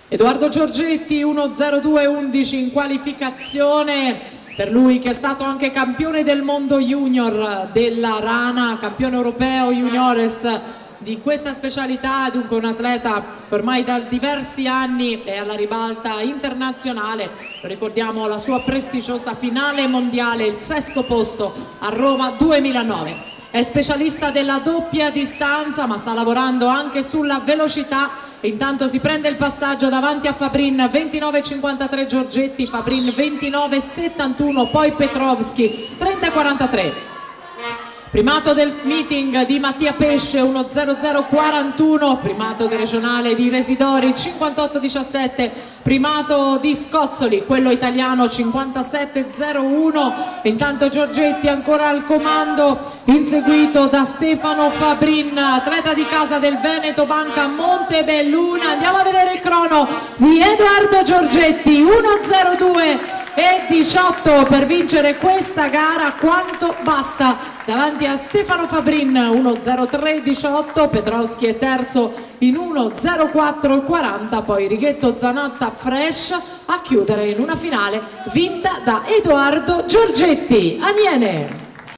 Edoardo Giorgetti 1:02:11 in qualificazione, per lui che è stato anche campione del mondo junior della Rana, campione europeo juniores di questa specialità, dunque un atleta che ormai da diversi anni è alla ribalta internazionale. Ricordiamo la sua prestigiosa finale mondiale, il 6° posto a Roma 2009. È specialista della doppia distanza, ma sta lavorando anche sulla velocità. Intanto si prende il passaggio davanti a Fabrin 29:53 Giorgetti, Fabrin 29:71, poi Petrovski 30:43. Primato del meeting di Mattia Pesce 1:00:41, primato del regionale di Residori 58:17, primato di Scozzoli, quello italiano 57:01. Intanto Giorgetti ancora al comando, inseguito da Stefano Fabrin, atleta di casa del Veneto Banca Montebelluna. Andiamo a vedere il crono di Edoardo Giorgetti 1:02:18 per vincere questa gara. Quanto basta davanti a Stefano Fabrin 1:03:18, Petrovski è terzo in 1:04:40, poi Righetto Zanatta Fresh a chiudere in una finale vinta da Edoardo Giorgetti. Aniene.